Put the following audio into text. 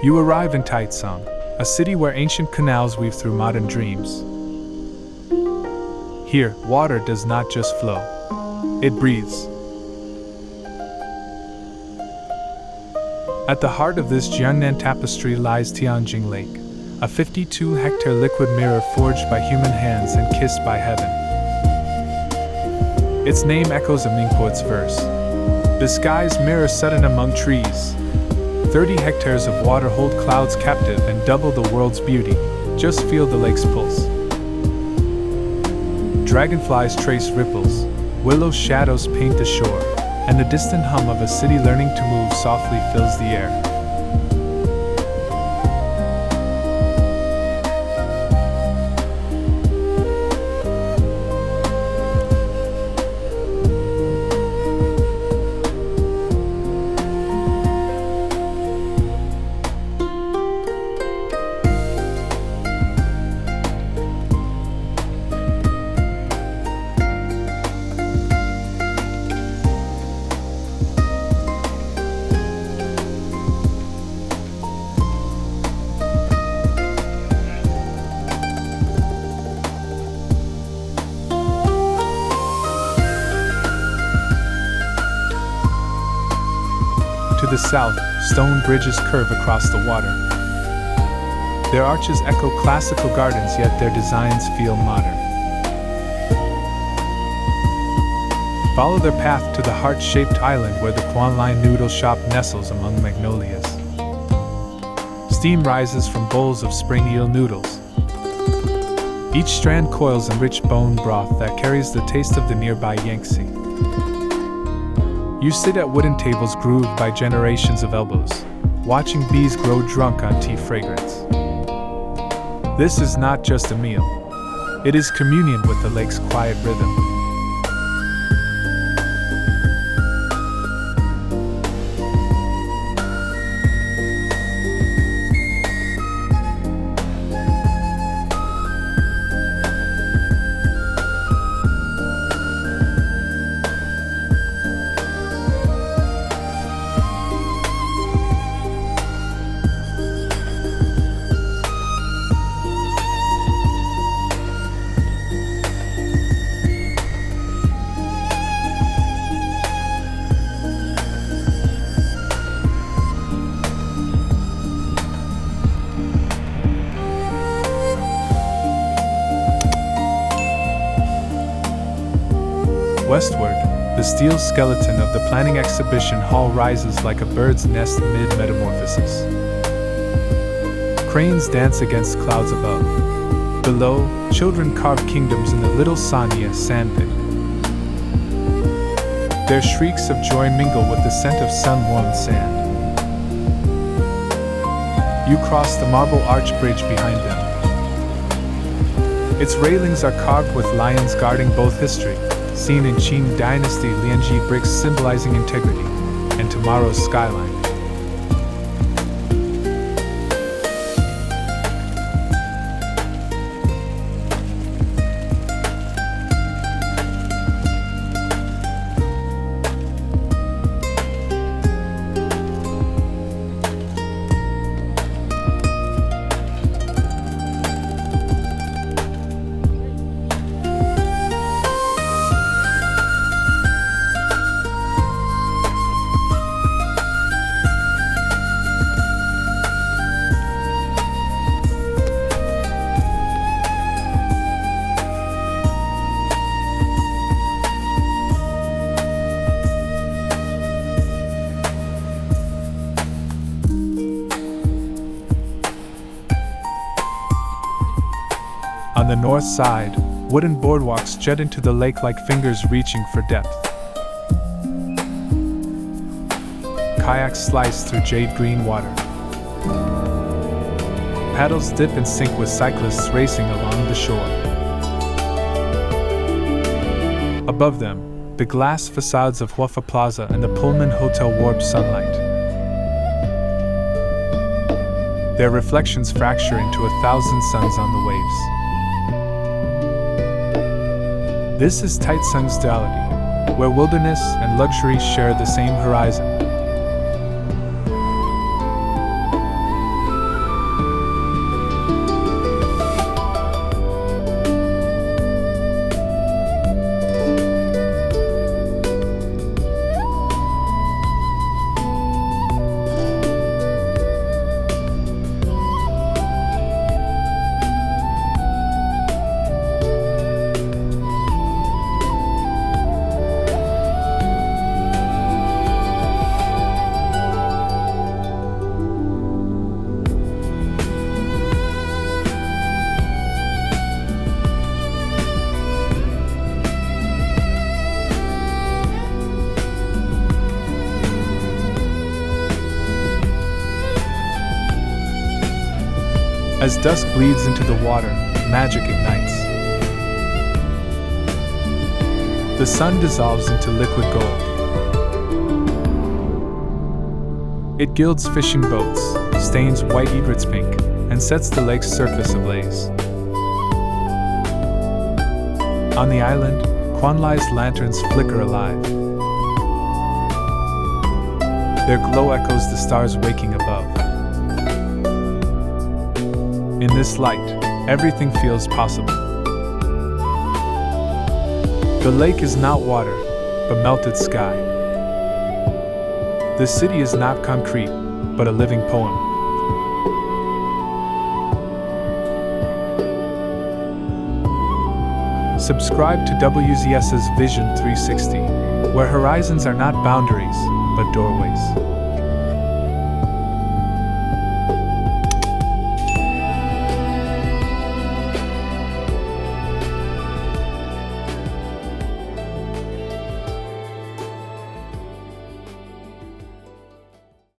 You arrive in Tai Cang, a city where ancient canals weave through modern dreams. Here, water does not just flow, it breathes. At the heart of this Jiangnan tapestry lies Tianjing Lake, a 52-hectare liquid mirror forged by human hands and kissed by heaven. Its name echoes a Ming poet's verse. The sky's mirror sudden among trees. 30 hectares of water hold clouds captive and double the world's beauty. Just feel the lake's pulse. Dragonflies trace ripples, willow shadows paint the shore, and the distant hum of a city learning to move softly fills the air. To the south, stone bridges curve across the water. Their arches echo classical gardens, yet their designs feel modern. Follow their path to the heart-shaped island where the Quanlai noodle shop nestles among magnolias. Steam rises from bowls of spring eel noodles. Each strand coils in rich bone broth that carries the taste of the nearby Yangtze. You sit at wooden tables grooved by generations of elbows, watching bees grow drunk on tea fragrance. This is not just a meal. It is communion with the lake's quiet rhythm. Westward, the steel skeleton of the planning exhibition hall rises like a bird's nest mid-metamorphosis. Cranes dance against clouds above. Below, children carve kingdoms in the little Sanya sandpit. Their shrieks of joy mingle with the scent of sun-warmed sand. You cross the marble arch bridge behind them. Its railings are carved with lions guarding both history, seen in Qing Dynasty Lianji bricks symbolizing integrity, and tomorrow's skyline. On the north side, wooden boardwalks jet into the lake like fingers reaching for depth. Kayaks slice through jade-green water. Paddles dip and sink with cyclists racing along the shore. Above them, the glass facades of Huafa Plaza and the Pullman Hotel warp sunlight. Their reflections fracture into 1,000 suns on the waves. This is Tai Cang's duality, where wilderness and luxury share the same horizon. As dusk bleeds into the water, magic ignites. The sun dissolves into liquid gold. It gilds fishing boats, stains white egrets pink, and sets the lake's surface ablaze. On the island, Quanlai's lanterns flicker alive. Their glow echoes the stars waking above. In this light, everything feels possible. The lake is not water, but melted sky. The city is not concrete, but a living poem. Subscribe to WZS's Vision 360, where horizons are not boundaries, but doorways.